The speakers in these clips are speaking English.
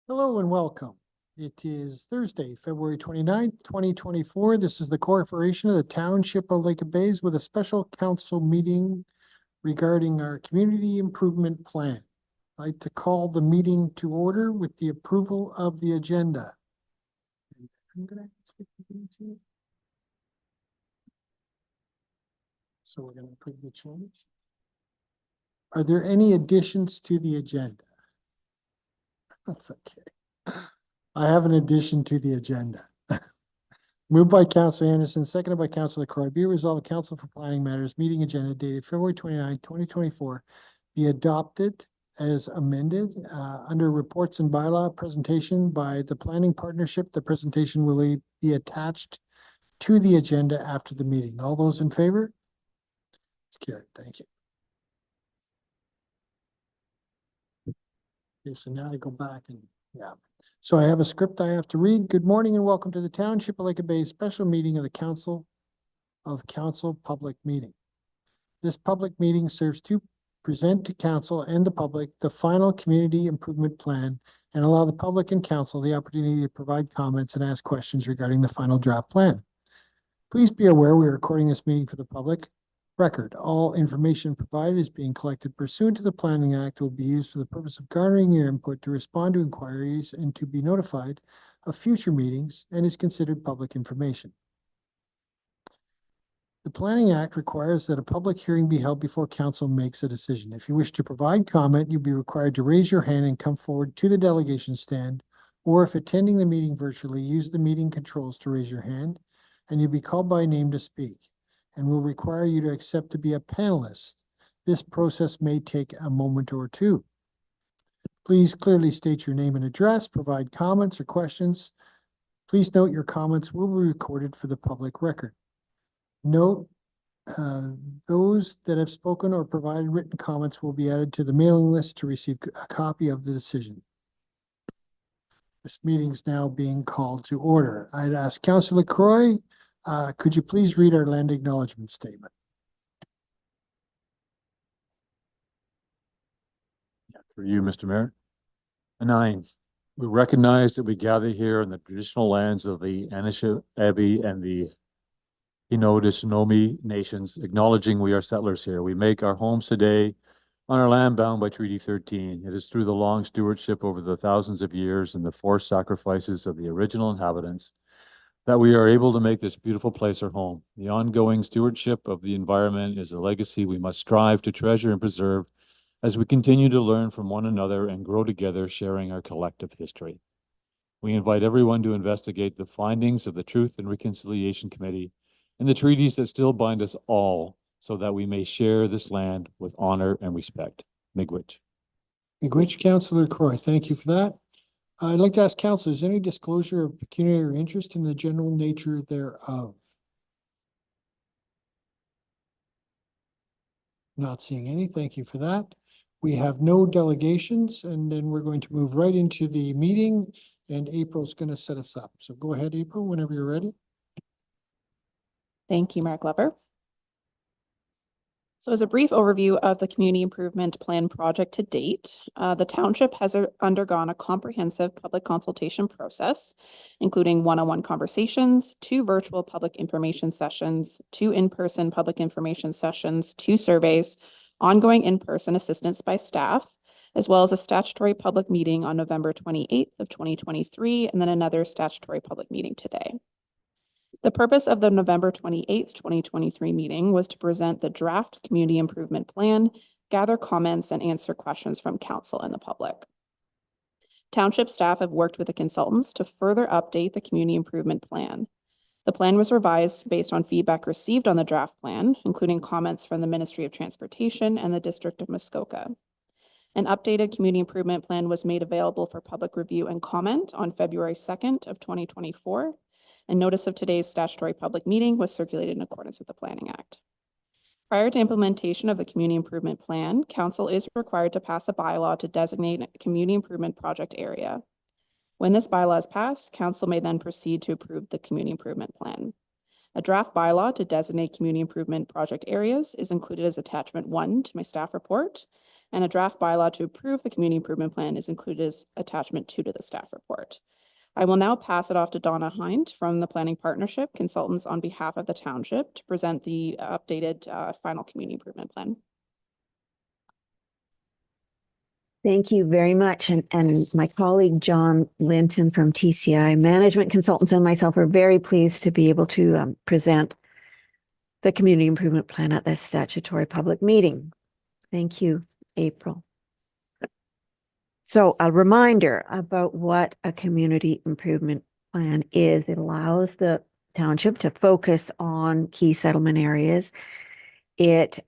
Hello and welcome. It is Thursday, February 29th, 2024. This is the Corporation of the Township of Lake of Bays with a special council meeting regarding our community improvement plan. I'd like to call the meeting to order with the approval of the agenda. So we're going to approve the change. Are there any additions to the agenda? That's okay. I have an addition to the agenda. Moved by Councilor Anderson, seconded by Councilor LaCroix. Be resolved, Council for Planning Matters meeting agenda dated February 29, 2024 be adopted as amended under reports and bylaw presentation by the Planning Partnership. The presentation will be attached to the agenda after the meeting. All those in favor? It's carried. Thank you. Okay, so now I go back and So I have a script I have to read. Good morning and welcome to the Township of Lake of Bays special meeting of the Council public meeting. This public meeting serves to present to council and the public the final community improvement plan and allow the public and council the opportunity to provide comments and ask questions regarding the final draft plan. Please be aware we are recording this meeting for the public record. All information provided is being collected pursuant to the Planning Act, will be used for the purpose of garnering your input to respond to inquiries and to be notified of future meetings and is considered public information. The Planning Act requires that a public hearing be held before council makes a decision. If you wish to provide comment, you'll be required to raise your hand and come forward to the delegation stand, or if attending the meeting virtually, use the meeting controls to raise your hand, and you'll be called by name to speak, and will require you to accept to be a panelist. This process may take a moment or two. Please clearly state your name and address, provide comments or questions. Please note your comments will be recorded for the public record. Note those that have spoken or provided written comments will be added to the mailing list to receive a copy of the decision. This meeting is now being called to order. I'd ask Councilor LaCroix, could you please read our land acknowledgement statement? Through you, Mr. Mayor. 9. We recognize that we gather here in the traditional lands of the Anishinaabe and the Haudenosaunee nations, acknowledging we are settlers here. We make our homes today on our land bound by Treaty 13. It is through the long stewardship over the thousands of years and the forced sacrifices of the original inhabitants that we are able to make this beautiful place our home. The ongoing stewardship of the environment is a legacy we must strive to treasure and preserve as we continue to learn from one another and grow together, sharing our collective history. We invite everyone to investigate the findings of the Truth and Reconciliation Committee and the treaties that still bind us all so that we may share this land with honor and respect. Miigwech. Miigwech, Councilor LaCroix. Thank you for that. I'd like to ask council, is there any disclosure of pecuniary interest in the general nature thereof? Not seeing any. Thank you for that. We have no delegations, and then we're going to move right into the meeting, and April's going to set us up. So go ahead, April, whenever you're ready. Thank you, Mark Glover. So as a brief overview of the Community Improvement Plan project to date, the township has undergone a comprehensive public consultation process, including one-on-one conversations, 2 virtual public information sessions, 2 in-person public information sessions, 2 surveys, ongoing in-person assistance by staff, as well as a statutory public meeting on November 28th of 2023, and then another statutory public meeting today. The purpose of the November 28th, 2023 meeting was to present the draft community improvement plan, gather comments, and answer questions from council and the public. Township staff have worked with the consultants to further update the community improvement plan. The plan was revised based on feedback received on the draft plan, including comments from the Ministry of Transportation and the District of Muskoka. An updated community improvement plan was made available for public review and comment on February 2nd of 2024. And notice of today's statutory public meeting was circulated in accordance with the Planning Act. Prior to implementation of the Community Improvement Plan, Council is required to pass a bylaw to designate a community improvement project area. When this bylaw is passed, Council may then proceed to approve the Community Improvement Plan. A draft bylaw to designate community improvement project areas is included as attachment 1 to my staff report, and a draft bylaw to approve the community improvement plan is included as attachment 2 to the staff report. I will now pass it off to Donna Hind from the Planning Partnership Consultants on behalf of the township to present the updated final community improvement plan. Thank you very much. And my colleague, John Linton from TCI Management Consultants and myself are very pleased to be able to present the community improvement plan at this statutory public meeting. Thank you, April. So a reminder about what a community improvement plan is. It allows the township to focus on key settlement areas. It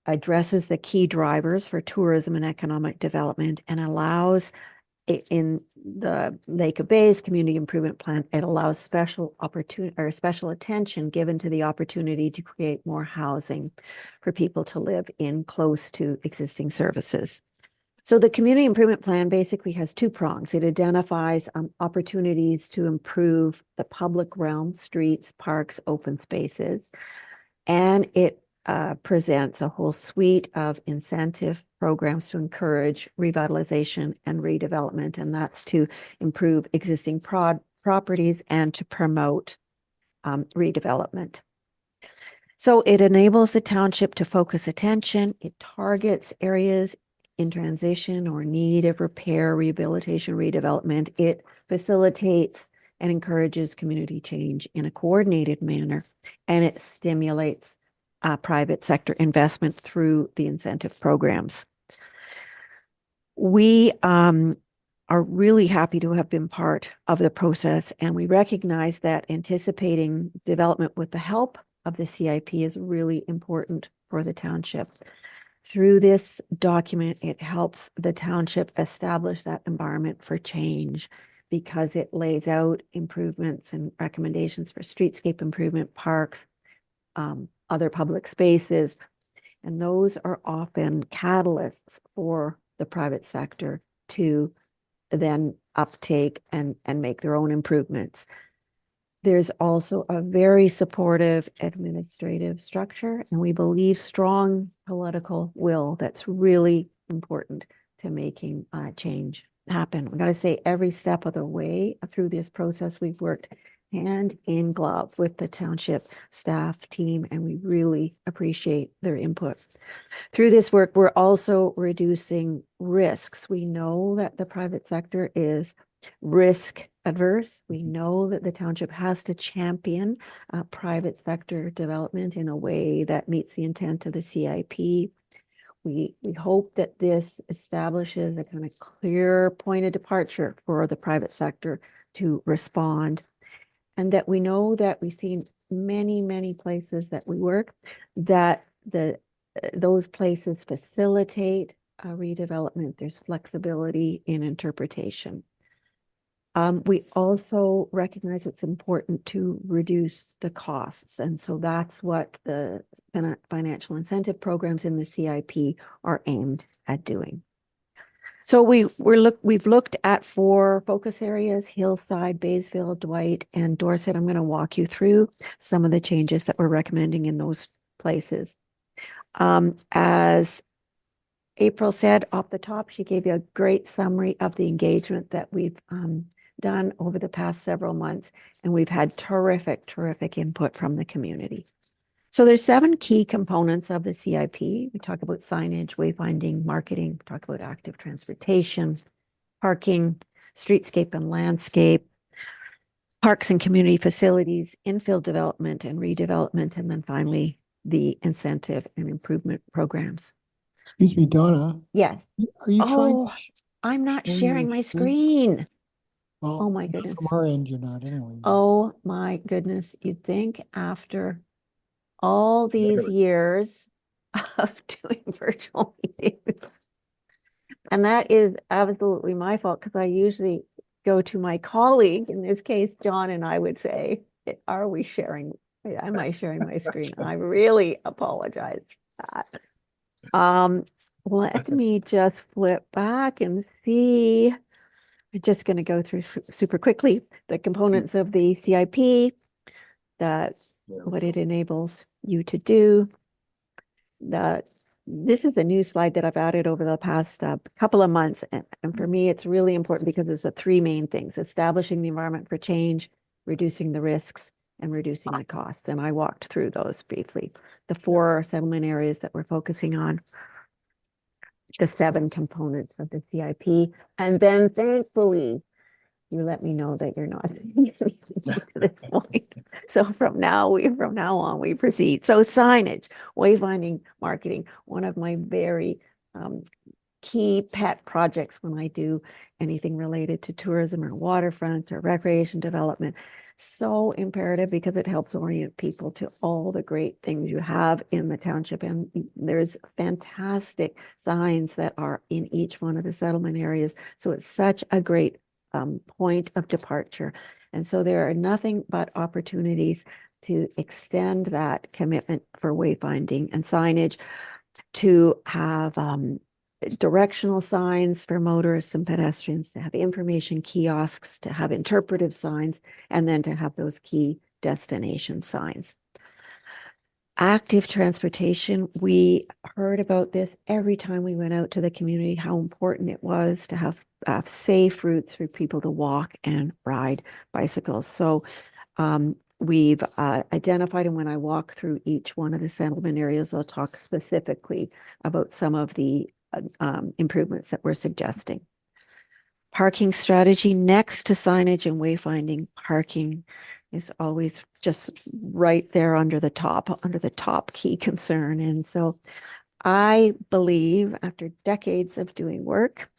addresses the key drivers for tourism and economic development and allows in the Lake of Bays Community Improvement Plan, it allows special opportunity or special attention given to the opportunity to create more housing for people to live in close to existing services. So the community improvement plan basically has two prongs. It identifies opportunities to improve the public realm, streets, parks, open spaces, and it presents a whole suite of incentive programs to encourage revitalization and redevelopment, and that's to improve existing properties and to promote redevelopment. So it enables the township to focus attention. It targets areas in transition or need of repair, rehabilitation, redevelopment. It facilitates and encourages community change in a coordinated manner, and it stimulates private sector investment through the incentive programs. We are really happy to have been part of the process, and we recognize that anticipating development with the help of the CIP is really important for the township. Through this document, it helps the township establish that environment for change because it lays out improvements and recommendations for streetscape improvement, parks, other public spaces, and those are often catalysts for the private sector to then uptake and make their own improvements. There's also a very supportive administrative structure, and we believe strong political will that's really important to making change happen. We got to say every step of the way through this process, we've worked hand in glove with the township staff team, and we really appreciate their input. Through this work, we're also reducing risks. We know that the private sector is risk adverse. We know that the township has to champion private sector development in a way that meets the intent of the CIP. We hope that this establishes a kind of clear point of departure for the private sector to respond, and that we know that we've seen many places that we work that those places facilitate redevelopment. There's flexibility in interpretation. We also recognize it's important to reduce the costs. And so that's what the financial incentive programs in the CIP are aimed at doing. So we've looked at 4 focus areas: Hillside, Baysville, Dwight, and Dorset. I'm going to walk you through some of the changes that we're recommending in those places. As April said off the top, she gave you a great summary of the engagement that we've done over the past several months, and we've had terrific input from the community. So there's 7 key components of the CIP. We talk about signage, wayfinding, marketing, we talk about active transportation, parking, streetscape and landscape, parks and community facilities, infill development and redevelopment, and then finally the incentive and improvement programs. Excuse me, Donna, Yes. are you trying? Oh, I'm not share sharing your my screen? screen. Well, Oh my goodness. From our end, you're not anyway. Oh my goodness. You'd think after all these years of doing virtual meetings, and that is absolutely my fault because I usually go to my colleague, in this case, John, and I would say, are we sharing? Am I sharing my screen? I really apologize for that. Let me just flip back and see. I'm just going to go through super quickly the components of the CIP, what it enables you to do, the this is a new slide that I've added over the past couple of months. And for me, it's really important because it's the three main things: establishing the environment for change, reducing the risks, and reducing the costs. And I walked through those briefly. The 4 settlement areas that we're focusing on, the 7 components of the CIP. And then thankfully, you let me know that you're not to this point. So from now on, we proceed. So signage, wayfinding, marketing, one of my very key pet projects when I do anything related to tourism or waterfront or recreation development. So imperative because it helps orient people to all the great things you have in the township. And there's fantastic signs that are in each one of the settlement areas. So it's such a great point of departure. And so there are nothing but opportunities to extend that commitment for wayfinding and signage, to have directional signs for motorists and pedestrians, to have information kiosks, to have interpretive signs, and then to have those key destination signs. Active transportation, we heard about this every time we went out to the community, how important it was to have safe routes for people to walk and ride bicycles. So we've identified, and when I walk through each one of the settlement areas, I'll talk specifically about some of the improvements that we're suggesting. Parking strategy, next to signage and wayfinding, parking is always just right there under the top key concern. And so I believe, after decades of doing work,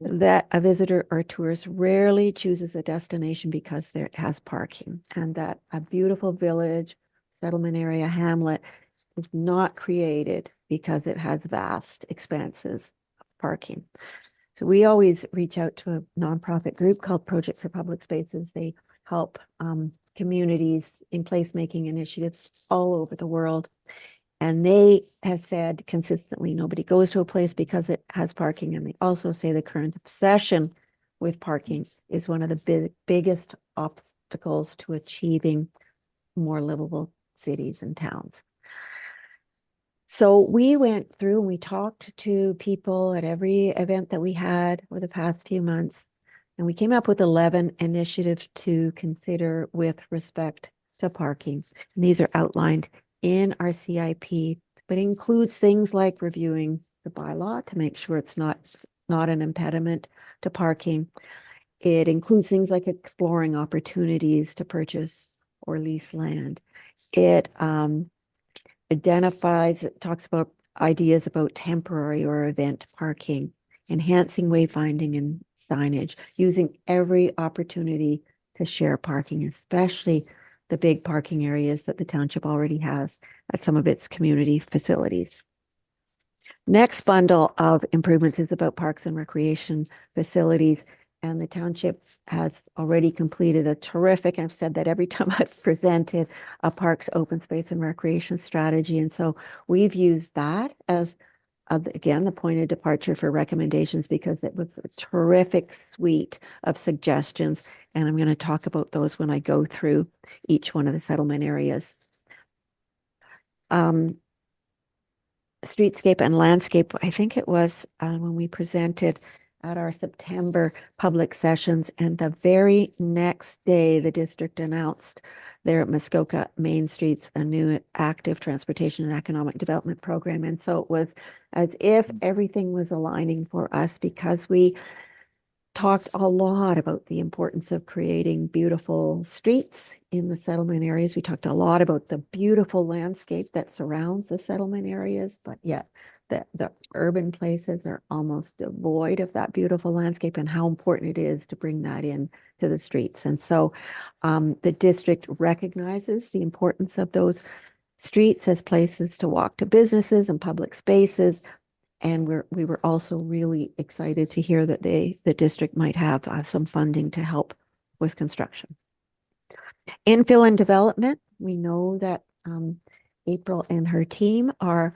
that a visitor or tourist rarely chooses a destination because it has parking, and that a beautiful village, settlement area, hamlet is not created because it has vast expanses of parking. So we always reach out to a nonprofit group called Project for Public Spaces. They help communities in placemaking initiatives all over the world. And they have said consistently, nobody goes to a place because it has parking. And they also say the current obsession with parking is one of the biggest obstacles to achieving more livable cities and towns. So we went through and we talked to people at every event that we had over the past few months, and we came up with 11 initiatives to consider with respect to parking. And these are outlined in our CIP, but includes things like reviewing the bylaw to make sure it's not an impediment to parking. It includes things like exploring opportunities to purchase or lease land. It talks about ideas about temporary or event parking, enhancing wayfinding and signage, using every opportunity to share parking, especially the big parking areas that the township already has at some of its community facilities. Next bundle of improvements is about parks and recreation facilities. And the township has already completed a terrific, and I've said that every time I've presented, a parks, open space and recreation strategy. And so we've used that as, again, the point of departure for recommendations, because it was a terrific suite of suggestions. And I'm going to talk about those when I go through each one of the settlement areas. Streetscape and landscape, I think it was when we presented at our September public sessions, and the very next day, the district announced there at Muskoka Main Streets a new active transportation and economic development program. And so it was as if everything was aligning for us, because we talked a lot about the importance of creating beautiful streets in the settlement areas. We talked a lot about the beautiful landscape that surrounds the settlement areas, but yet the urban places are almost devoid of that beautiful landscape, and how important it is to bring that in to the streets. And so the district recognizes the importance of those streets as places to walk to businesses and public spaces. And we were also really excited to hear that the district might have some funding to help with construction. Infill and development, we know that April and her team are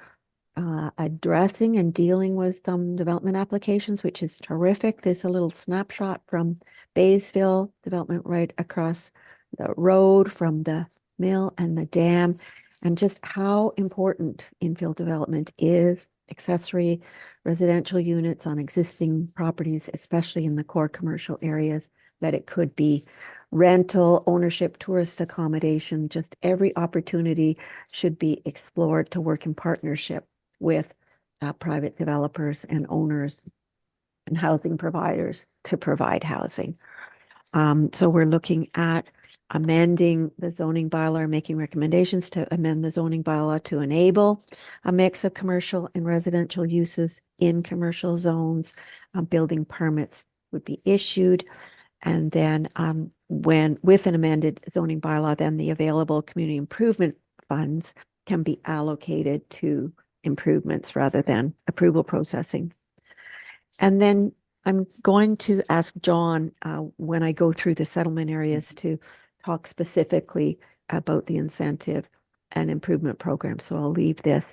addressing and dealing with some development applications, which is terrific. There's a little snapshot from Baysville development right across the road from the mill and the dam, and just how important infill development is accessory residential units on existing properties, especially in the core commercial areas, that it could be rental, ownership, tourist accommodation, just every opportunity should be explored to work in partnership with private developers and owners and housing providers to provide housing. So we're looking at amending the zoning bylaw, making recommendations to amend the zoning bylaw to enable a mix of commercial and residential uses in commercial zones. Building permits would be issued. And then when with an amended zoning bylaw, then the available community improvement funds can be allocated to improvements rather than approval processing. And then I'm going to ask John, when I go through the settlement areas, to talk specifically about the incentive and improvement program. So I'll leave this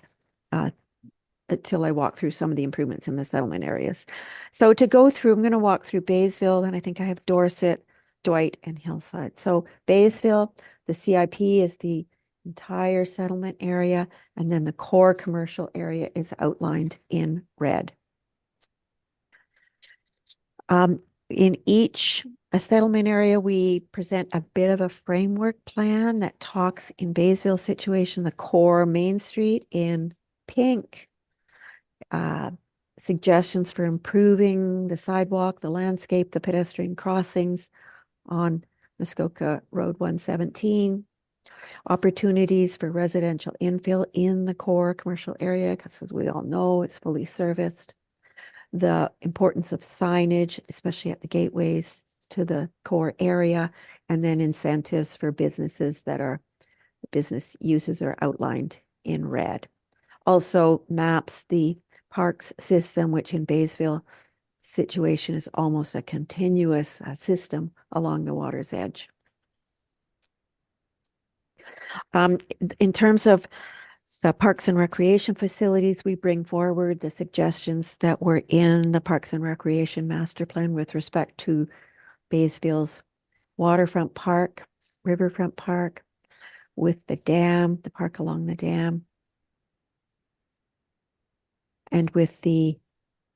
until I walk through some of the improvements in the settlement areas. So to go through, I'm going to walk through Baysville, and I think I have Dorset, Dwight, and Hillside. So Baysville, the CIP is the entire settlement area, and then the core commercial area is outlined in red. In each settlement area, we present a bit of a framework plan that talks in Baysville situation, the core Main Street in pink, suggestions for improving the sidewalk, the landscape, the pedestrian crossings on Muskoka Road 117, opportunities for residential infill in the core commercial area, because as we all know, it's fully serviced. The importance of signage, especially at the gateways to the core area, and then incentives for businesses that are, business uses are outlined in red. Also maps the parks system, which in Baysville situation is almost a continuous system along the water's edge. In terms of the parks and recreation facilities, we bring forward the suggestions that were in the Parks and Recreation Master Plan with respect to Baysville's waterfront park, riverfront park, with the dam, the park along the dam, and with the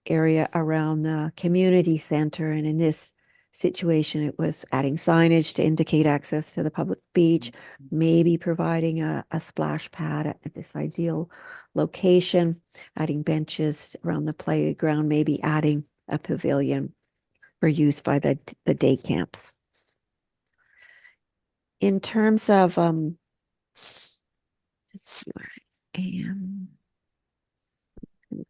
area around the community center. And in this situation, it was adding signage to indicate access to the public beach, maybe providing a splash pad at this ideal location, adding benches around the playground, maybe adding a pavilion for use by the day camps. In terms of let's see where I am.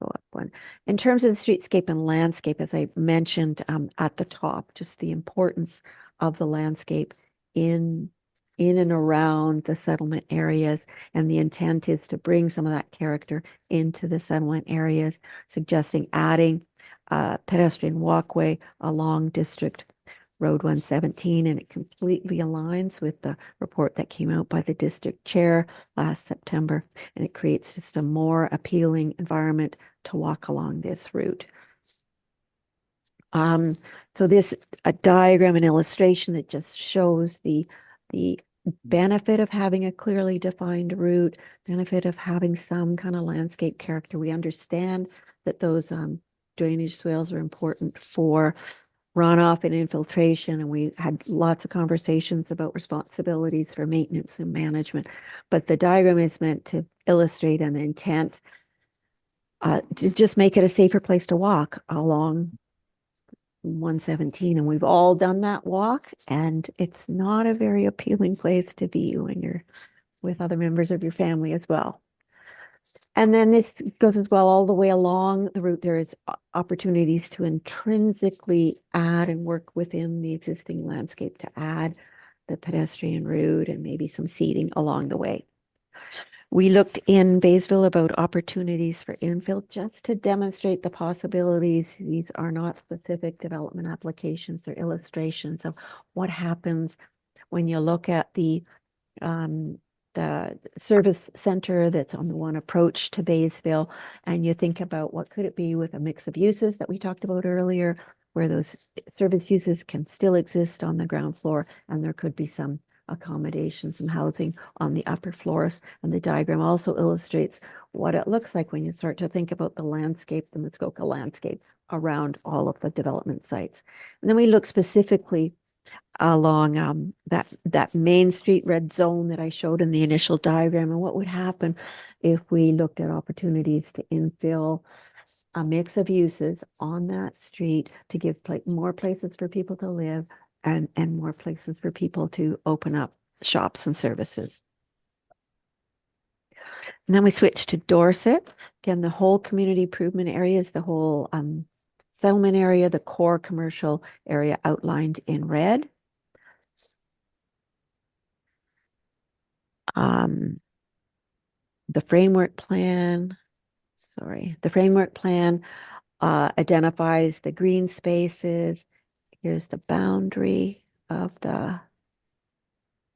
Go up one. In terms of the streetscape and landscape, as I mentioned at the top, just the importance of the landscape in and around the settlement areas, and the intent is to bring some of that character into the settlement areas, suggesting adding a pedestrian walkway along District Road 117, and it completely aligns with the report that came out by the district chair last September, and it creates just a more appealing environment to walk along this route. So this a diagram and illustration that just shows the benefit of having a clearly defined route, benefit of having some kind of landscape character. We understand that those drainage swales are important for runoff and infiltration, and we had lots of conversations about responsibilities for maintenance and management. But the diagram is meant to illustrate an intent to just make it a safer place to walk along 117. And we've all done that walk, and it's not a very appealing place to be when you're with other members of your family as well. And then this goes as well all the way along the route. There is opportunities to intrinsically add and work within the existing landscape to add the pedestrian route and maybe some seating along the way. We looked in Baysville about opportunities for infill just to demonstrate the possibilities. These are not specific development applications or illustrations of what happens when you look at the service center that's on the one approach to Baysville, and you think about what could it be with a mix of uses that we talked about earlier, where those service uses can still exist on the ground floor, and there could be some accommodations and housing on the upper floors. And the diagram also illustrates what it looks like when you start to think about the landscape, the Muskoka landscape around all of the development sites. And then we look specifically along that Main Street red zone that I showed in the initial diagram, and what would happen if we looked at opportunities to infill a mix of uses on that street to give more places for people to live and more places for people to open up shops and services. And then we switch to Dorset. Again, the whole community improvement areas, the whole settlement area, the core commercial area outlined in red. The framework plan identifies the green spaces. Here's the boundary of the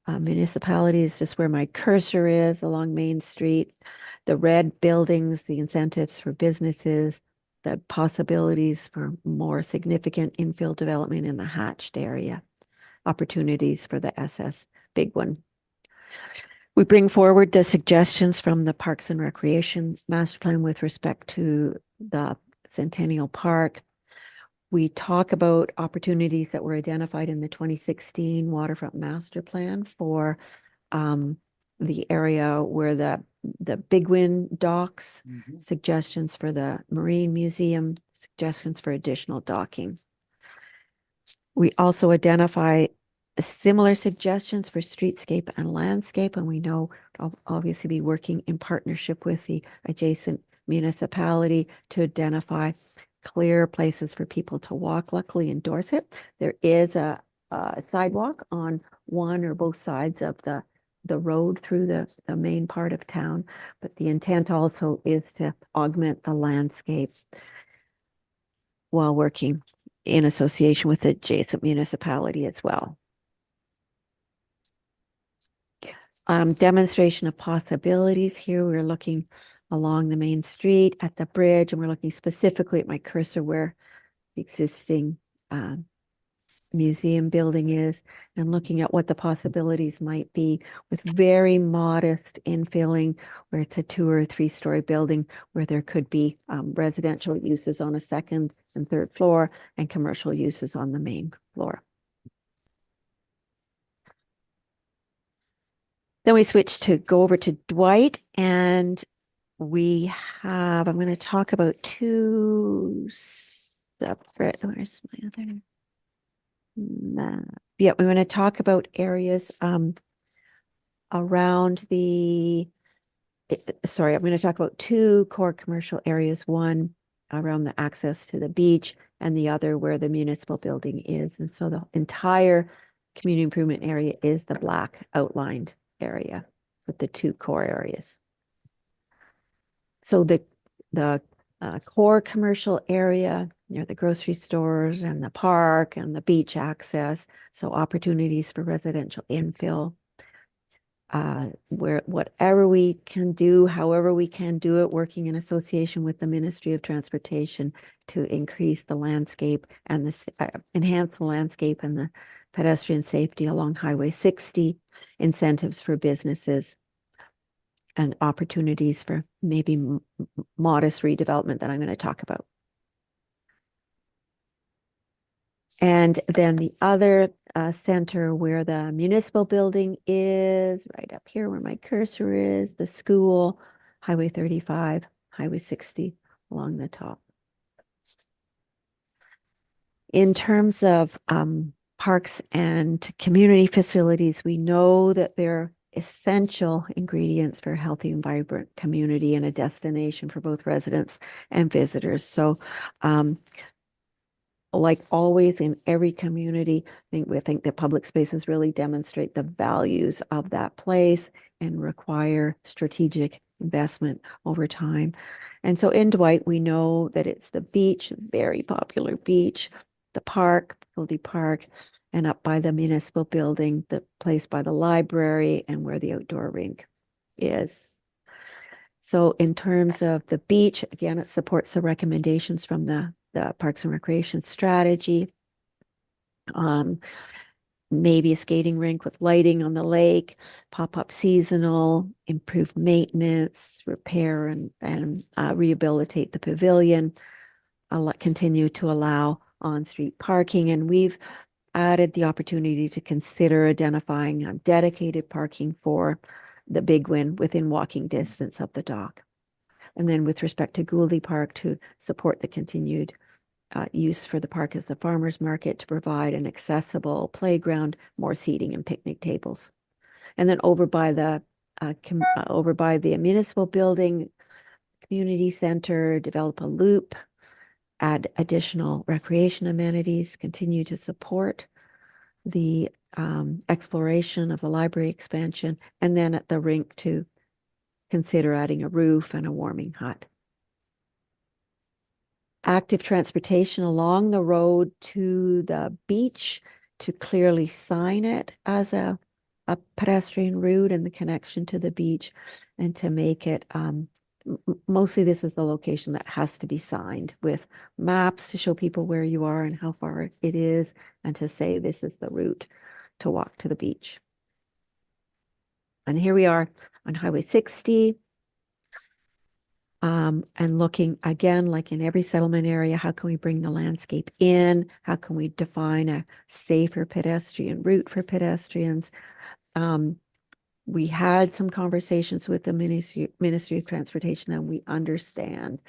municipality, is just where my cursor is along Main Street. The red buildings, the incentives for businesses, the possibilities for more significant infill development in the hatched area, opportunities for the SS big one. We bring forward the suggestions from the Parks and Recreation Master Plan with respect to the Centennial Park. We talk about opportunities that were identified in the 2016 Waterfront Master Plan for the area where the Big Wind docks, suggestions for the Marine Museum, suggestions for additional docking. We also identify similar suggestions for streetscape and landscape, and we know I'll obviously be working in partnership with the adjacent municipality to identify clear places for people to walk. Luckily in Dorset, there is a sidewalk on one or both sides of the road through the main part of town, but the intent also is to augment the landscape while working in association with the adjacent municipality as well. Demonstration of possibilities. Here we're looking along the main street at the bridge, and we're looking specifically at my cursor where the existing museum building is, and looking at what the possibilities might be with very modest infilling, where it's a 2 or 3 story building where there could be residential uses on a 2nd and 3rd floor and commercial uses on the main floor. Then we switch to go over to Dwight, and we have, I'm going to talk about 2 separate, where's my other map? Yeah, we're going to talk about areas around the, sorry, I'm going to talk about 2 core commercial areas, one around the access to the beach and the other where the municipal building is. And so the entire community improvement area is the black outlined area with the 2 core areas. So the core commercial area near the grocery stores and the park and the beach access, so opportunities for residential infill, where whatever we can do, however we can do it, working in association with the Ministry of Transportation to increase the landscape and enhance the landscape and the pedestrian safety along Highway 60, incentives for businesses, and opportunities for maybe modest redevelopment that I'm going to talk about. And then the other center where the municipal building is, right up here where my cursor is, the school, Highway 35, Highway 60 along the top. In terms of parks and community facilities, we know that they're essential ingredients for a healthy and vibrant community and a destination for both residents and visitors. So like always in every community, we think that public spaces really demonstrate the values of that place and require strategic investment over time. And so in Dwight, we know that it's the beach, very popular beach, the park, Goldie Park, and up by the municipal building, the place by the library and where the outdoor rink is. So in terms of the beach, again, it supports the recommendations from the Parks and Recreation strategy. maybe a skating rink with lighting on the lake, pop-up seasonal, improved maintenance, repair and rehabilitate the pavilion, continue to allow on-street parking. And we've added the opportunity to consider identifying dedicated parking for the Big Win within walking distance of the dock. And then with respect to Gouldy Park, to support the continued use for the park as the farmers market, to provide an accessible playground, more seating and picnic tables. And then over by the municipal building, community center, develop a loop, add additional recreation amenities, continue to support the exploration of the library expansion, and then at the rink to consider adding a roof and a warming hut. Active transportation along the road to the beach, to clearly sign it as a pedestrian route and the connection to the beach, and to make it mostly this is the location that has to be signed with maps to show people where you are and how far it is, and to say this is the route to walk to the beach. And here we are on Highway 60. And looking again, like in every settlement area, how can we bring the landscape in? How can we define a safer pedestrian route for pedestrians? We had some conversations with the Ministry of Transportation, and we understand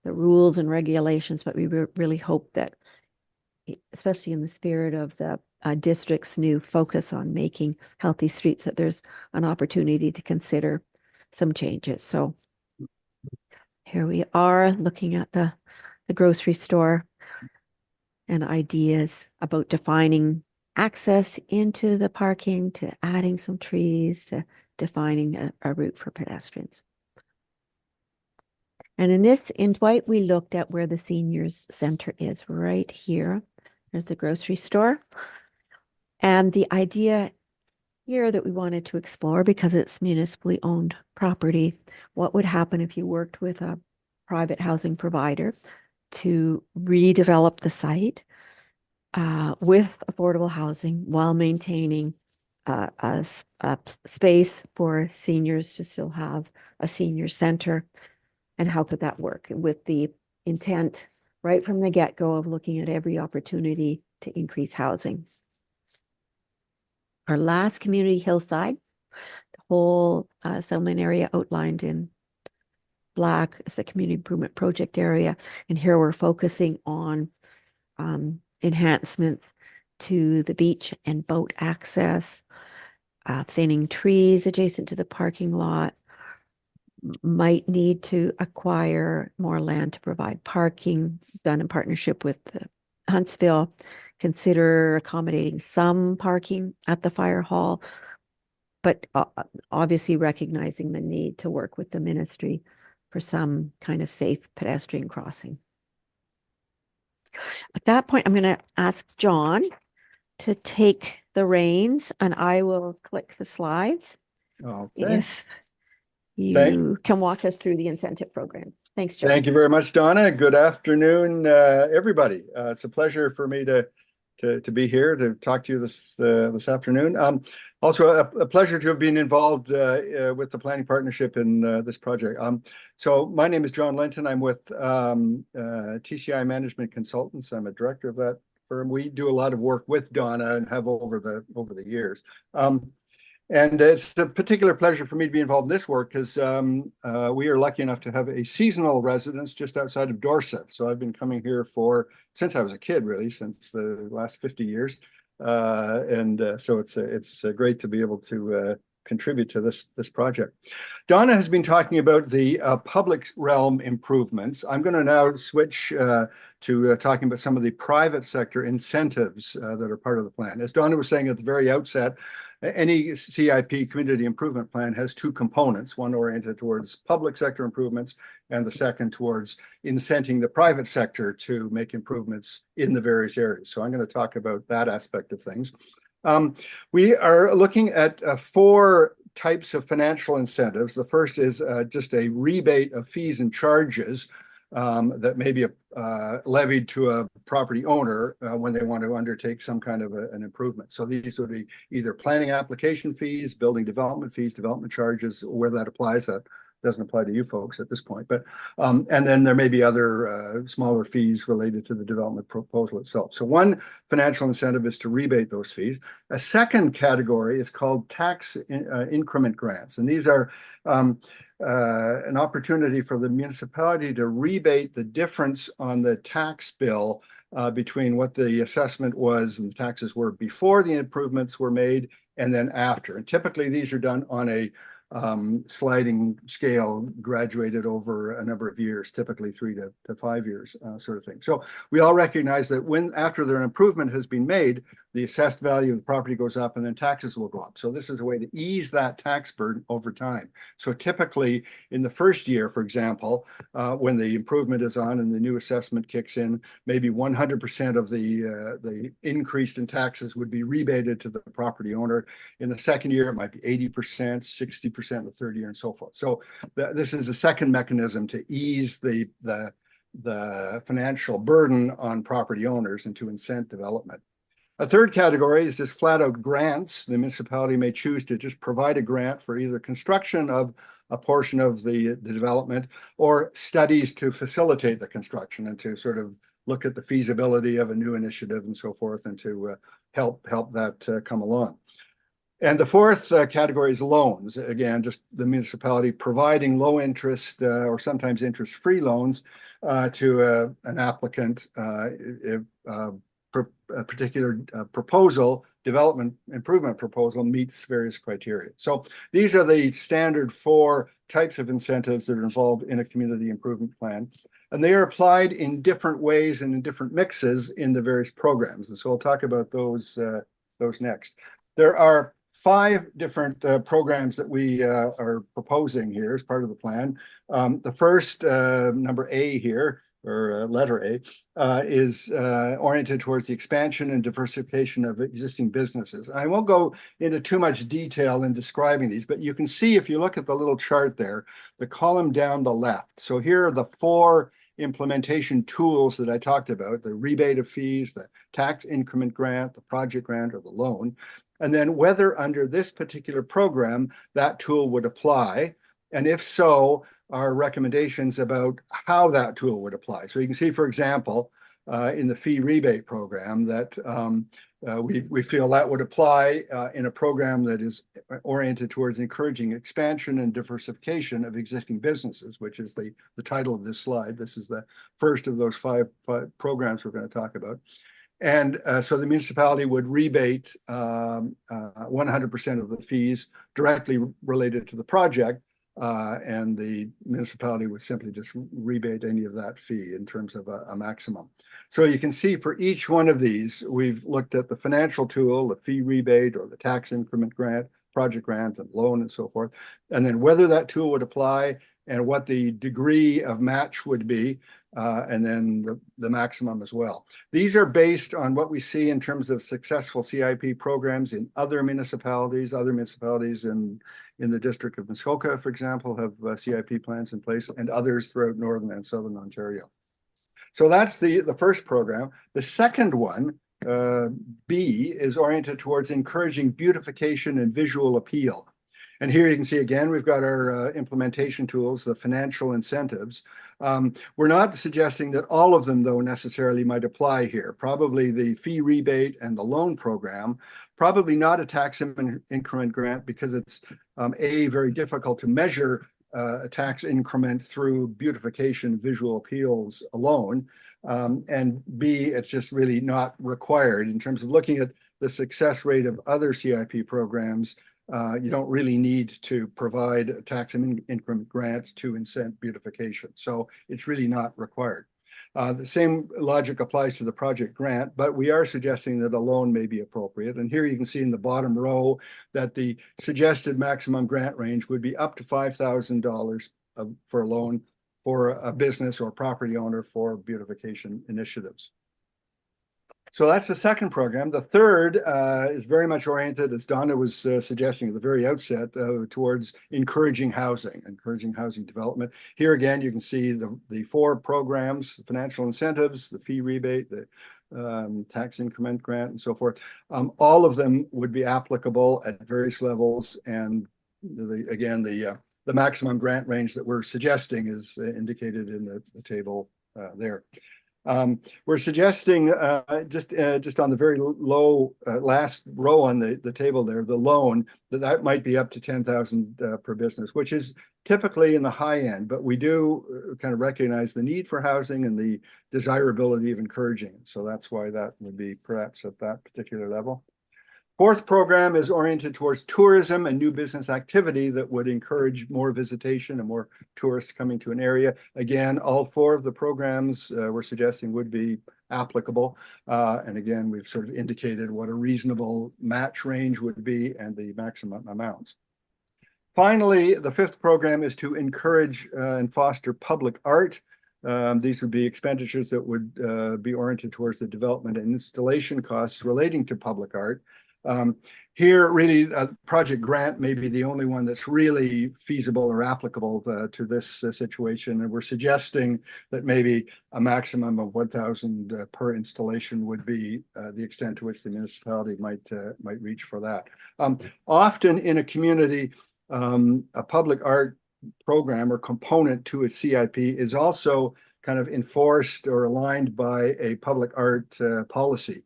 the rules and regulations, but we really hope that, especially in the spirit of the district's new focus on making healthy streets, that there's an opportunity to consider some changes. So here we are looking at the grocery store and ideas about defining access into the parking, to adding some trees, to defining a route for pedestrians. And in Dwight, we looked at where the seniors center is right here. There's the grocery store. And the idea here that we wanted to explore, because it's municipally owned property, what would happen if you worked with a private housing provider to redevelop the site with affordable housing while maintaining a space for seniors to still have a senior center. And how could that work, with the intent right from the get-go of looking at every opportunity to increase housing. Our last community, Hillside, the whole settlement area outlined in black is the community improvement project area. And here we're focusing on enhancements to the beach and boat access, thinning trees adjacent to the parking lot, might need to acquire more land to provide parking, done in partnership with Huntsville, consider accommodating some parking at the fire hall, but obviously recognizing the need to work with the ministry for some kind of safe pedestrian crossing. At that point, I'm going to ask John to take the reins, and I will click the slides. Okay. If you can walk us through the incentive program. Thanks, John. Thank you very much, Donna. Good afternoon, everybody. It's a pleasure for me to be here to talk to you this afternoon. Also a pleasure to have been involved with the planning partnership in this project. So my name is John Linton. I'm with TCI Management Consultants. I'm a director of that firm. We do a lot of work with Donna and have over the years. And it's a particular pleasure for me to be involved in this work because we are lucky enough to have a seasonal residence just outside of Dorset. So I've been coming here since I was a kid, really, since the last 50 years. So it's great to be able to contribute to this project. Donna has been talking about the public realm improvements. I'm going to now switch to talking about some of the private sector incentives that are part of the plan. As Donna was saying at the very outset, any CIP, community improvement plan, has two components, one oriented towards public sector improvements and the second towards incenting the private sector to make improvements in the various areas. So I'm going to talk about that aspect of things. We are looking at 4 types of financial incentives. The first is just a rebate of fees and charges that may be levied to a property owner when they want to undertake some kind of an improvement. So these would be either planning application fees, building development fees, development charges, where that applies. That doesn't apply to you folks at this point, but and then there may be other smaller fees related to the development proposal itself. So one financial incentive is to rebate those fees. A second category is called tax increment grants, and these are an opportunity for the municipality to rebate the difference on the tax bill between what the assessment was and the taxes were before the improvements were made and then after. And typically these are done on a sliding scale, graduated over a number of years, typically 3 to 5 years, sort of thing. So we all recognize that when after their improvement has been made, the assessed value of the property goes up and then taxes will go up. So this is a way to ease that tax burden over time. So typically in the first year, for example, when the improvement is on and the new assessment kicks in, maybe 100% of the increase in taxes would be rebated to the property owner. In the second year, it might be 80%, 60% the third year, and so forth. So this is a second mechanism to ease the financial burden on property owners and to incent development. A third category is just flat out grants. The municipality may choose to just provide a grant for either construction of a portion of the development or studies to facilitate the construction and to sort of look at the feasibility of a new initiative and so forth, and to help that come along. And the fourth category is loans. Again, just the municipality providing low interest or sometimes interest-free loans to an applicant if a particular proposal, development improvement proposal, meets various criteria. So these are the standard 4 types of incentives that are involved in a community improvement plan. And they are applied in different ways and in different mixes in the various programs. And so I'll talk about those next. There are 5 different programs that we are proposing here as part of the plan. The first, number A here, or letter A, is oriented towards the expansion and diversification of existing businesses. I won't go into too much detail in describing these, but you can see if you look at the little chart there, the column down the left. So here are the 4 implementation tools that I talked about: the rebate of fees, the tax increment grant, the project grant, or the loan. And then whether under this particular program that tool would apply, and if so, our recommendations about how that tool would apply. So you can see, for example, in the fee rebate program that we feel that would apply in a program that is oriented towards encouraging expansion and diversification of existing businesses, which is the title of this slide. This is the first of those 5 programs we're going to talk about. And so the municipality would rebate 100% of the fees directly related to the project, and the municipality would simply just rebate any of that fee in terms of a maximum. So you can see for each one of these, we've looked at the financial tool, the fee rebate or the tax increment grant, project grant and loan and so forth, and then whether that tool would apply and what the degree of match would be, and then the maximum as well. These are based on what we see in terms of successful CIP programs in other municipalities. Other municipalities in the District of Muskoka, for example, have CIP plans in place, and others throughout Northern and Southern Ontario. So that's the first program. The second one, B, is oriented towards encouraging beautification and visual appeal. And here you can see again, we've got our implementation tools, the financial incentives. We're not suggesting that all of them, though, necessarily might apply here. Probably the fee rebate and the loan program, probably not a tax increment grant, because it's very difficult to measure a tax increment through beautification visual appeals alone. And B, it's just really not required. In terms of looking at the success rate of other CIP programs, you don't really need to provide tax increment grants to incent beautification. So it's really not required. The same logic applies to the project grant, but we are suggesting that a loan may be appropriate. And here you can see in the bottom row that the suggested maximum grant range would be up to $5,000 for a loan for a business or property owner for beautification initiatives. So that's the second program. The third is very much oriented, as Donna was suggesting at the very outset, towards encouraging housing development. Here again, you can see the four programs: financial incentives, the fee rebate, the tax increment grant, and so forth. All of them would be applicable at various levels, and the maximum grant range that we're suggesting is indicated in the table there. We're suggesting just on the very low last row on the table there, the loan, that might be up to 10,000 per business, which is typically in the high end, but we do kind of recognize the need for housing and the desirability of encouraging it. So that's why that would be perhaps at that particular level. Fourth program is oriented towards tourism and new business activity that would encourage more visitation and more tourists coming to an area. Again, all four of the programs we're suggesting would be applicable. And again, we've sort of indicated what a reasonable match range would be and the maximum amounts. Finally, the fifth program is to encourage and foster public art. These would be expenditures that would be oriented towards the development and installation costs relating to public art. Here, really, Project Grant may be the only one that's really feasible or applicable to this situation. And we're suggesting that maybe a maximum of 1,000 per installation would be the extent to which the municipality might reach for that. Often in a community, a public art program or component to a CIP is also kind of enforced or aligned by a public art policy.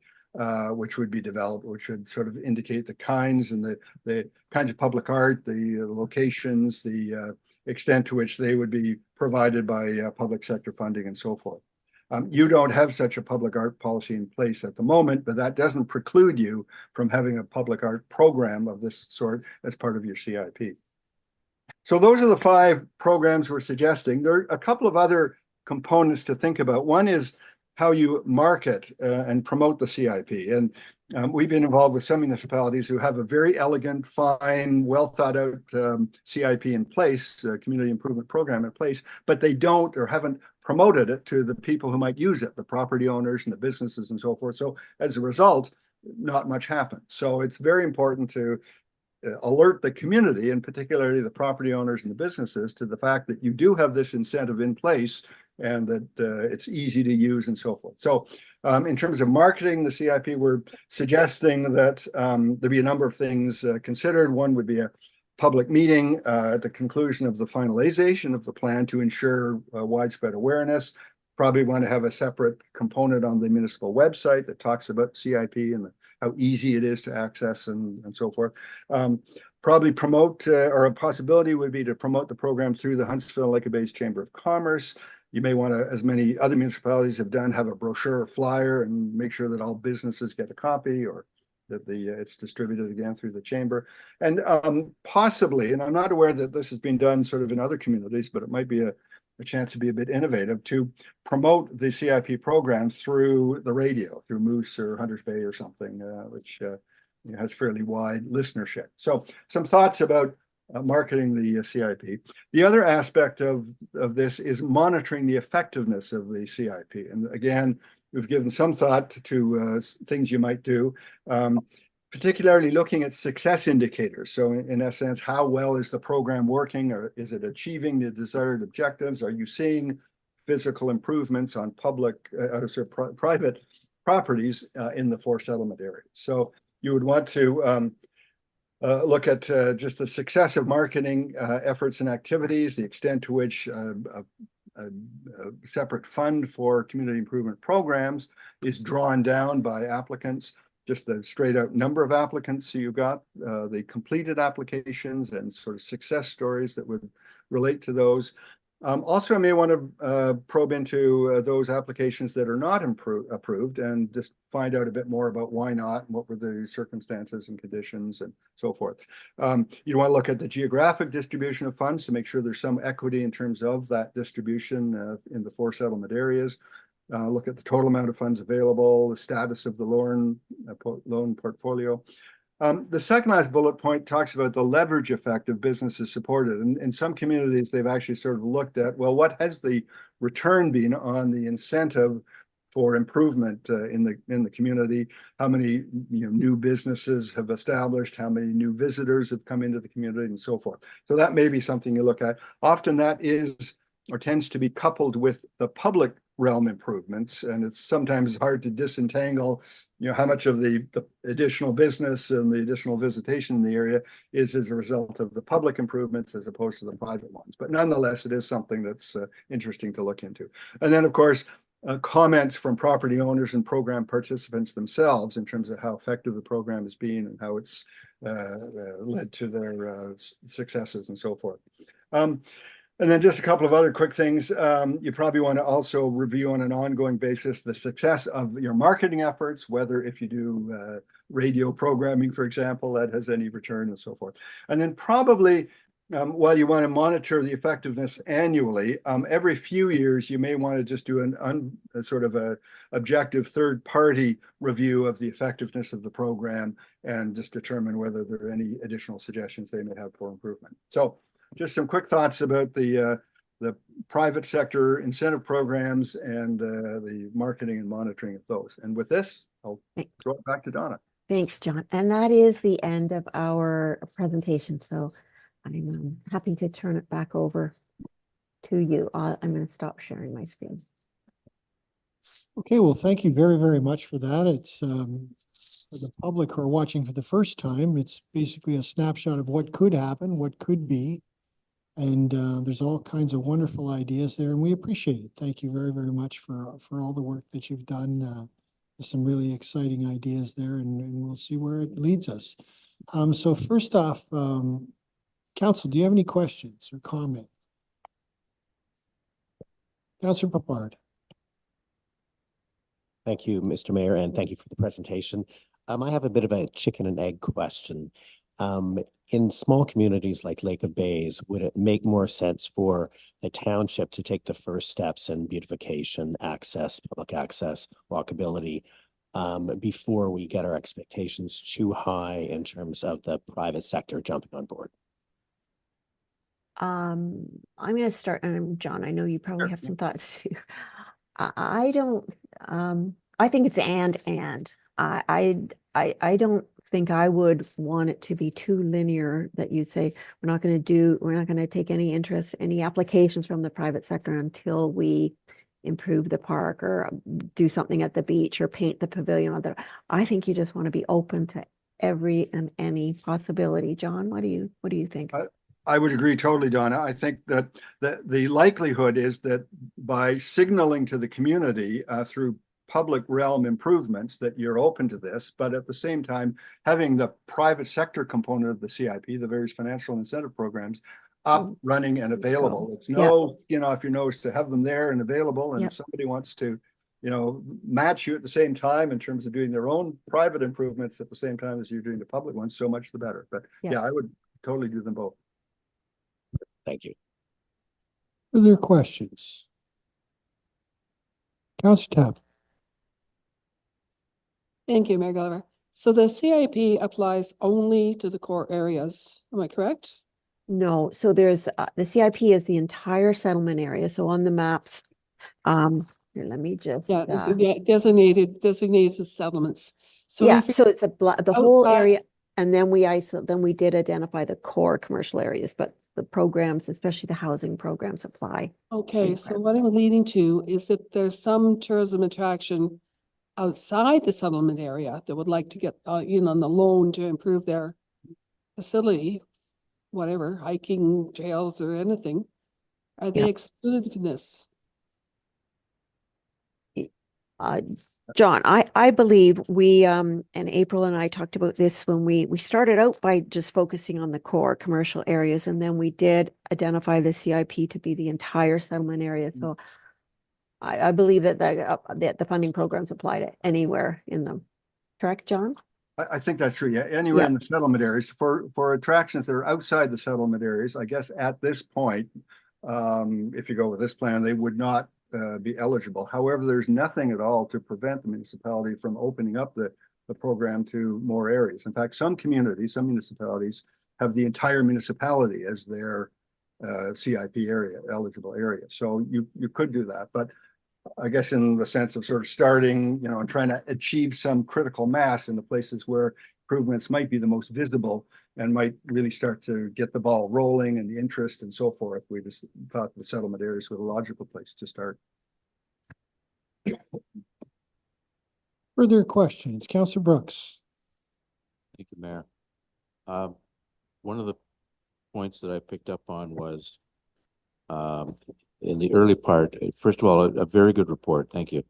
Which would be developed, which would sort of indicate the kinds and the kinds of public art, the locations, the extent to which they would be provided by public sector funding and so forth. You don't have such a public art policy in place at the moment, but that doesn't preclude you from having a public art program of this sort as part of your CIP. So those are the 5 programs we're suggesting. There are a couple of other components to think about. One is how you market and promote the CIP. And we've been involved with some municipalities who have a very elegant, fine, well thought out CIP in place, community improvement program in place, but they don't or haven't promoted it to the people who might use it, the property owners and the businesses and so forth. So as a result, not much happens. So it's very important to alert the community, and particularly the property owners and the businesses, to the fact that you do have this incentive in place and that it's easy to use and so forth. So in terms of marketing the CIP, we're suggesting that there be a number of things considered. One would be a public meeting at the conclusion of the finalization of the plan to ensure widespread awareness. Probably want to have a separate component on the municipal website that talks about CIP and how easy it is to access and so forth. Probably promote, or a possibility would be to promote the program through the Huntsville Lake Bays Chamber of Commerce. You may want to, as many other municipalities have done, have a brochure or flyer and make sure that all businesses get a copy, or that it's distributed again through the chamber. And possibly, and I'm not aware that this has been done sort of in other communities, but it might be a chance to be a bit innovative to promote the CIP program through the radio, through Moose or Hunters Bay or something, which has fairly wide listenership. So some thoughts about marketing the CIP. The other aspect of this is monitoring the effectiveness of the CIP. And again, we've given some thought to things you might do, particularly looking at success indicators. So in essence, how well is the program working, or is it achieving the desired objectives? Are you seeing physical improvements on private properties in the 4 settlement areas? So you would want to look at just the success of marketing efforts and activities, the extent to which a separate fund for community improvement programs is drawn down by applicants, just the straight out number of applicants you got, the completed applications and sort of success stories that would relate to those. Also, I may want to probe into those applications that are not approved and just find out a bit more about why not, and what were the circumstances and conditions and so forth. You want to look at the geographic distribution of funds to make sure there's some equity in terms of that distribution in the 4 settlement areas. Look at the total amount of funds available, the status of the loan portfolio. The second last bullet point talks about the leverage effect of businesses supported. And in some communities, they've actually sort of looked at, well, what has the return been on the incentive for improvement in the community, how many new businesses have established, how many new visitors have come into the community, and so forth. So that may be something you look at. Often that is or tends to be coupled with the public realm improvements, and it's sometimes hard to disentangle how much of the additional business and the additional visitation in the area is as a result of the public improvements as opposed to the private ones. But nonetheless, it is something that's interesting to look into. And then, of course, comments from property owners and program participants themselves in terms of how effective the program has been and how it's led to their successes and so forth. And then just a couple of other quick things. You probably want to also review on an ongoing basis the success of your marketing efforts, whether if you do radio programming, for example, that has any return and so forth. And then probably while you want to monitor the effectiveness annually, every few years you may want to just do a sort of a objective third-party review of the effectiveness of the program and just determine whether there are any additional suggestions they may have for improvement. So just some quick thoughts about the private sector incentive programs and the marketing and monitoring of those. And with this, I'll throw it back to Donna. Thanks, John. And that is the end of our presentation. So I'm happy to turn it back over to you. I'm going to stop sharing my screen. Okay, well, thank you very, very much for that. It's for the public who are watching for the first time, it's basically a snapshot of what could happen, what could be. And there's all kinds of wonderful ideas there, and we appreciate it. Thank you very, very much for all the work that you've done. There's some really exciting ideas there, and we'll see where it leads us. So first off, Council, do you have any questions or comments? Councillor Papard. Thank you, Mr. Mayor, and thank you for the presentation. I have a bit of a chicken and egg question. In small communities like Lake of Bays, would it make more sense for the township to take the first steps in beautification, access, public access, walkability, before we get our expectations too high in terms of the private sector jumping on board? I'm going to start, and John, I know you probably have some thoughts too. I don't, I think it's and. I don't think I would want it to be too linear that you say, we're not going to take any interest, any applications from the private sector until we improve the park or do something at the beach or paint the pavilion. I think you just want to be open to every and any possibility. John, what do you think? I would agree totally, Donna. I think that the likelihood is that by signaling to the community through public realm improvements that you're open to this, but at the same time, having the private sector component of the CIP, the various financial incentive programs, up, running, and available. It's no, if your nose to have them there and available, and if somebody wants to, match you at the same time in terms of doing their own private improvements at the same time as you're doing the public ones, so much the better. But I would totally do them both. Thank you. Further questions? Councillor Tapp. Thank you, Mayor Gulliver. So the CIP applies only to the core areas, am I correct? No, so there's the CIP is the entire settlement area. So on the maps, here, let me just designated settlements. So so it's the whole area, and then we did identify the core commercial areas, but the programs, especially the housing programs, apply. Okay, so what I'm leading to is that there's some tourism attraction outside the settlement area that would like to get in on the loan to improve their facility, whatever, hiking trails or anything. Are they excluded from this? John, I believe we and April and I talked about this when we started out by just focusing on the core commercial areas, and then we did identify the CIP to be the entire settlement area. So I believe that the funding programs apply to anywhere in them. Correct, John? I think that's true. Yeah, anywhere in the settlement areas. For attractions that are outside the settlement areas, I guess at this point, if you go with this plan, they would not be eligible. However, there's nothing at all to prevent the municipality from opening up the program to more areas. In fact, some municipalities have the entire municipality as their CIP area, eligible area. So you could do that. But I guess in the sense of sort of starting, you know, and trying to achieve some critical mass in the places where improvements might be the most visible and might really start to get the ball rolling and the interest and so forth. We just thought the settlement areas were the logical place to start. Further questions? Councillor Brooks. Thank you, Mayor. One of the points that I picked up on was in the early part, first of all, a very good report. Thank you.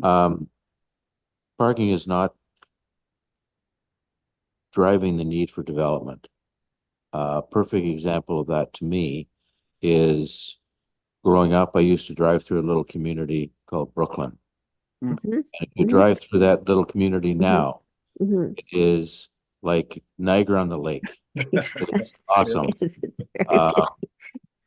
Parking is not driving the need for development. Perfect example of that to me is growing up, I used to drive through a little community called Brooklyn. Mhm. And if you drive through that little community now, Mhm. it is like Niagara on the Lake. It's awesome. It's very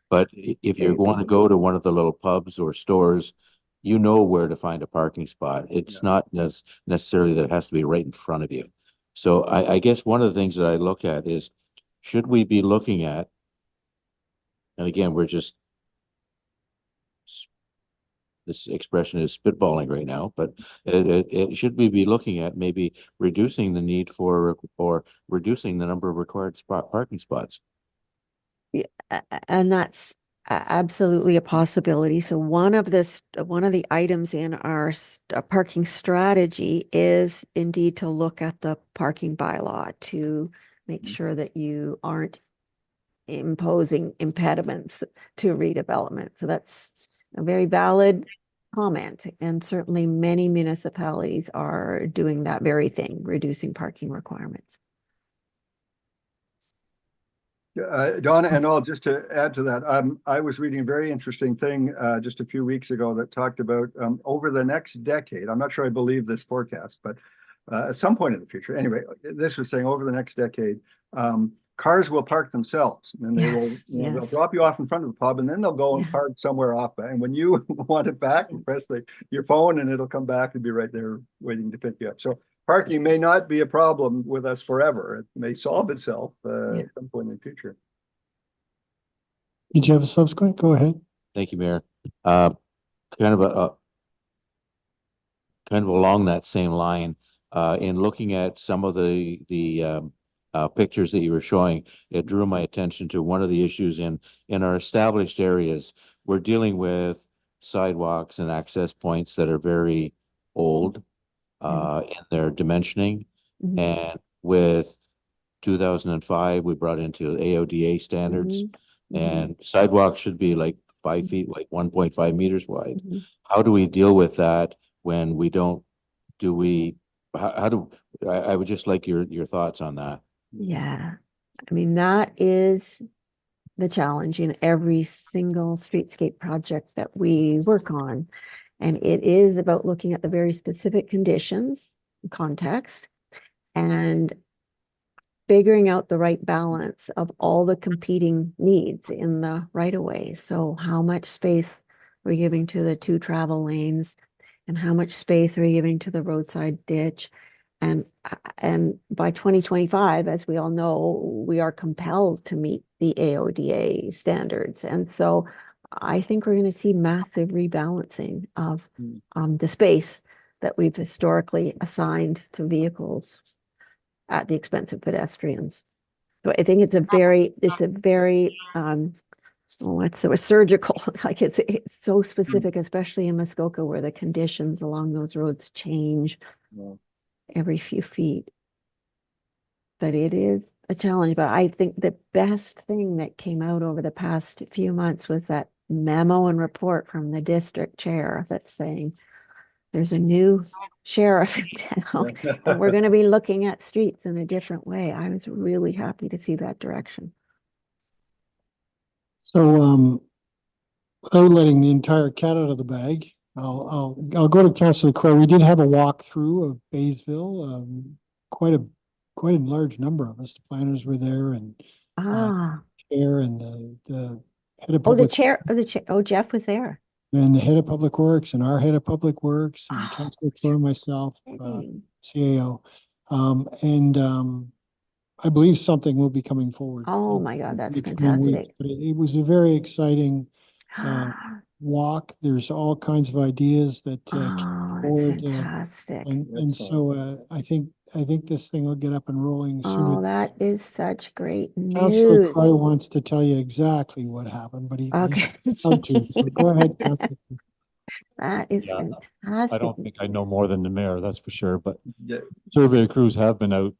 But if you're going to go to one of the little pubs or stores, you know where to find a parking spot. It's not necessarily that it has to be right in front of you. So I guess one of the things that I look at is, should we be looking at, and again, we're just, this expression is spitballing right now, but it should we be looking at maybe reducing the need for, or reducing the number of required parking spots? And that's absolutely a possibility. So one of the items in our parking strategy is indeed to look at the parking bylaw to make sure that you aren't imposing impediments to redevelopment. So that's a very valid comment. And certainly many municipalities are doing that very thing, reducing parking requirements. Donna and all, just to add to that, I was reading a very interesting thing just a few weeks ago that talked about over the next decade. I'm not sure I believe this forecast, but at some point in the future, anyway, this was saying over the next decade, cars will park themselves, and they will, they'll drop you off in front of the pub, and then they'll go and park somewhere off. And when you want it back, you press your phone, and it'll come back and be right there waiting to pick you up. So parking may not be a problem with us forever. It may solve itself at some point in the future. Did you have a subsequent? Go ahead. Thank you, Mayor. Kind of along that same line, in looking at some of the pictures that you were showing, it drew my attention to one of the issues in our established areas. We're dealing with sidewalks and access points that are very old in their dimensioning. And with 2005, we brought into AODA standards, and sidewalks should be like 5 feet, like 1.5 meters wide. How do we deal with that when we don't? I would just like your thoughts on that. Yeah, I mean, that is the challenge in every single streetscape project that we work on. And it is about looking at the very specific conditions, context, and figuring out the right balance of all the competing needs in the right of way. So how much space are we giving to the 2 travel lanes, and how much space are we giving to the roadside ditch? And by 2025, as we all know, we are compelled to meet the AODA standards. And so I think we're going to see massive rebalancing of the space that we've historically assigned to vehicles at the expense of pedestrians. So I think it's a very surgical, like it's so specific, especially in Muskoka, where the conditions along those roads change every few feet. But it is a challenge. But I think the best thing that came out over the past few months was that memo and report from the district chair that's saying there's a new sheriff in town and we're going to be looking at streets in a different way. I was really happy to see that direction. So, without letting the entire cat out of the bag, I'll go to Councillor Crowe. We did have a walkthrough of Baysville. Quite a large number of us. The planners were there, and chair and the head of public. Jeff was there. And the head of public works and our head of public works and Councillor Crowe and myself, CAO. I believe something will be coming forward. Oh my God, that's fantastic. But it was a very exciting walk. There's all kinds of ideas that Oh, that's forward, fantastic. and so I think this thing will get up and rolling sooner. Oh, that is such great Councillor news. Croy wants to tell you exactly what happened, but he's Okay. allowed to. So go ahead, Councillor. That is Yeah, I fantastic. don't think I know more than the mayor, that's for sure, but Yeah, survey crews have been out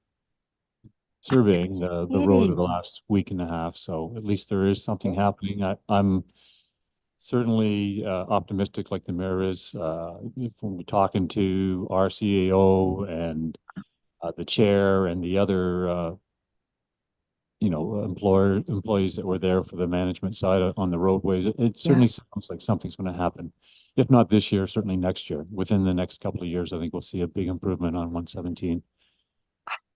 surveying the road Kidding. of the last week and a half, so at least there is something happening. I'm certainly optimistic like the mayor is. If when we're talking to our CAO and the chair and the other employees that were there for the management side on the roadways, it certainly sounds like something's going to happen. If not this year, certainly next year. Within the next couple of years, I think we'll see a big improvement on 117.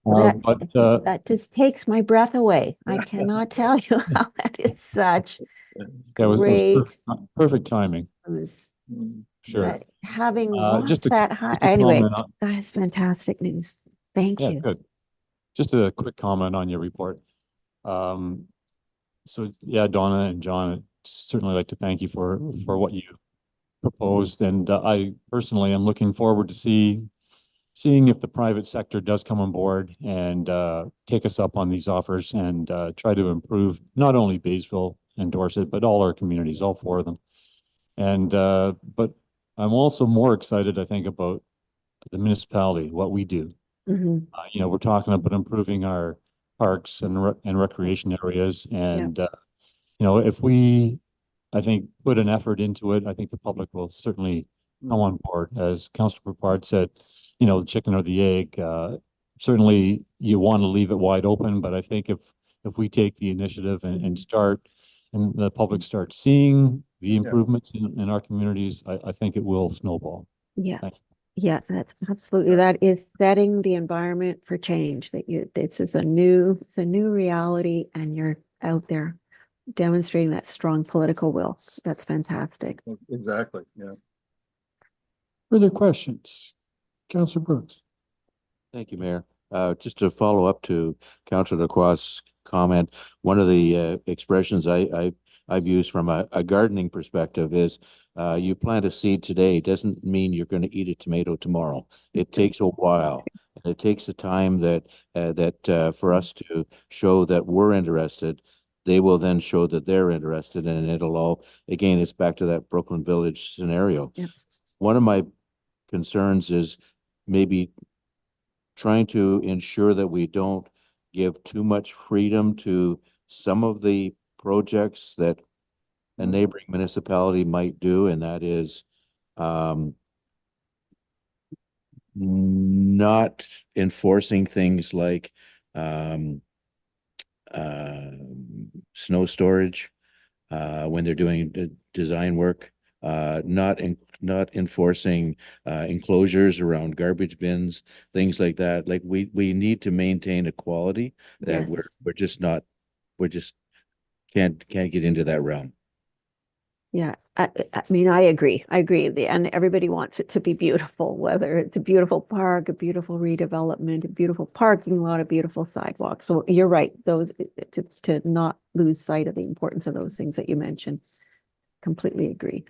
That just takes my breath away. I cannot tell you how that is such it was great perfect timing, news. sure. That having Just walked that high, anyway, that is fantastic news. Thank Yeah, you. good. Just a quick comment on your report. So yeah, Donna and John, I'd certainly like to thank you for what you proposed, and I personally am looking forward to seeing if the private sector does come on board and take us up on these offers and try to improve not only Baysville and Dorset, but all our communities, all four of them. And but I'm also more excited, I think, about the municipality, what we do. Mhm. We're talking about improving our parks and recreation areas, and if we, I think, put an effort into it, I think the public will certainly come on board. As Councilor Picard said, the chicken or the egg. Certainly, you want to leave it wide open, but I think if we take the initiative and start, and the public start seeing the improvements in our communities, I think it will snowball. Yeah. Thank you. Yeah, that's absolutely, that is setting the environment for change, that this is it's a new reality, and you're out there demonstrating that strong political will. That's fantastic. exactly, yeah. Further questions? Councillor Brooks. Thank you, Mayor. Just to follow up to Councillor Lacroix's comment, one of the expressions I've used from a gardening perspective is you plant a seed today doesn't mean you're going to eat a tomato tomorrow. It takes a while. It takes the time that for us to show that we're interested. They will then show that they're interested, and it'll all, again, it's back to that Brooklyn Village scenario. Yep. One of my concerns is maybe trying to ensure that we don't give too much freedom to some of the projects that a neighboring municipality might do, and that is not enforcing things like snow storage when they're doing design work, not enforcing enclosures around garbage bins, things like that. Like we need to maintain a quality that Yes. we're just can't get into that realm. Yeah, I mean, I agree. And everybody wants it to be beautiful, whether it's a beautiful park, a beautiful redevelopment, a beautiful parking lot, a beautiful sidewalk. So you're right, those, to not lose sight of the importance of those things that you mentioned. Completely agree.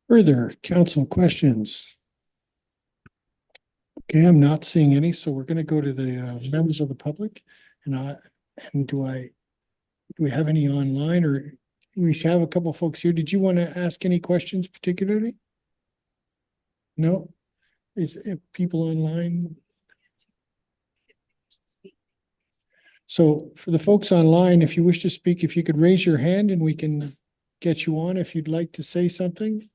Further council questions? Okay, I'm not seeing any, so we're going to go to the members of the public. Do we have any online, or we have a couple of folks here? Did you want to ask any questions particularly? No? Is people online? So for the folks online, if you wish to speak, if you could raise your hand and we can get you on if you'd like to say something.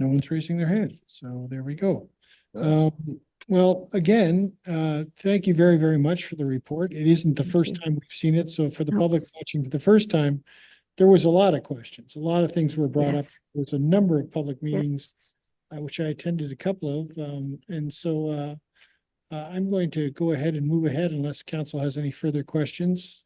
No one's raising their hand, so there we go. Well, again, thank you very, very much for the report. It isn't the first time we've seen it, so for the public watching for the first time, there was a lot of questions, a lot of things were brought up. Yes. There was a number of public Yes. meetings, which I attended a couple of, and so I'm going to go ahead and move ahead unless council has any further questions.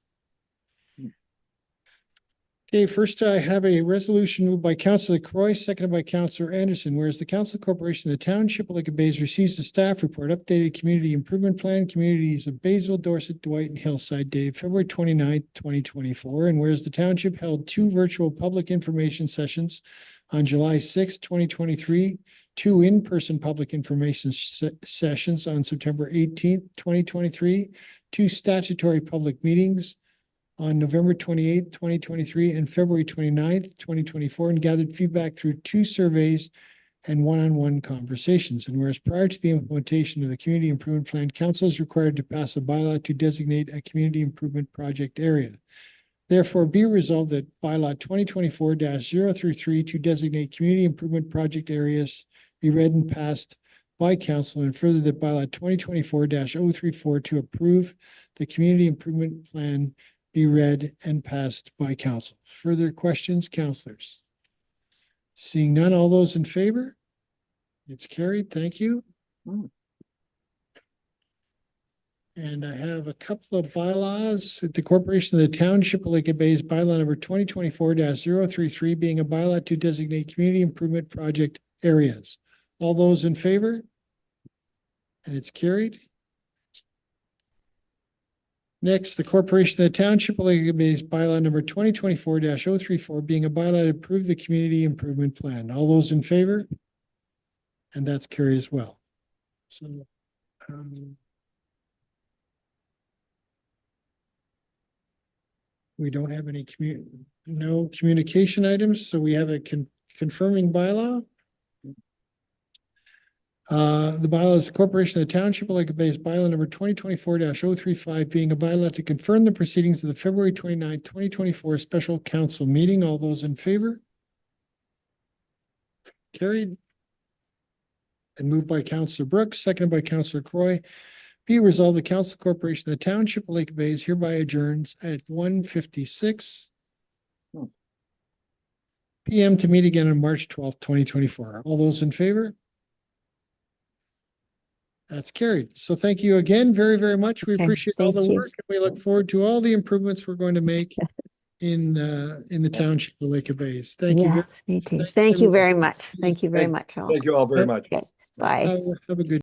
Okay, first I have a resolution moved by Councillor Croy, seconded by Councillor Anderson. Whereas the Council Corporation of the Township of Lake of Bays receives the staff report, updated community improvement plan, communities of Baysville, Dorset, Dwight, and Hillside, dated February 29th, 2024. And whereas the township held 2 virtual public information sessions on July 6th, 2023, 2 in-person public information sessions on September 18th, 2023, 2 statutory public meetings on November 28th, 2023, and February 29th, 2024, and gathered feedback through 2 surveys and one-on-one conversations. And whereas prior to the implementation of the Community Improvement Plan, council is required to pass a bylaw to designate a community improvement project area. Therefore, be resolved that bylaw 2024-033 to designate community improvement project areas be read and passed by council, and further that bylaw 2024-034 to approve the community improvement plan be read and passed by council. Further questions, councillors? Seeing none, all those in favor? It's carried. Thank you. And I have a couple of bylaws. The Corporation of the Township of Lake of Bays bylaw number 2024-033 being a bylaw to designate community improvement project areas. All those in favor? And it's carried. Next, the Corporation of the Township of Lake of Bays bylaw number 2024-034 being a bylaw to approve the community improvement plan. All those in favor? And that's carried as well. So, we don't have any no communication items, so we have a confirming bylaw. The bylaw is the Corporation of the Township of Lake of Bays bylaw number 2024-035 being a bylaw to confirm the proceedings of the February 29th, 2024 special council meeting. All those in favor? Carried. And moved by Councillor Brooks, seconded by Councillor Croy. Be resolved, the Council Corporation of the Township of Lake of Bays hereby adjourns at 1:56 p.m. to meet again on March 12th, 2024. All those in favor? That's carried. So thank you again very, very much. We Okay, appreciate all the thank you. work, and we look forward to all the improvements we're going to make in the Township of Lake of Bays. Thank you. Yes, me too. Thanks, Thank you everyone. very much. Thank you very much, all. Thank you all very much. Okay, bye. Have a good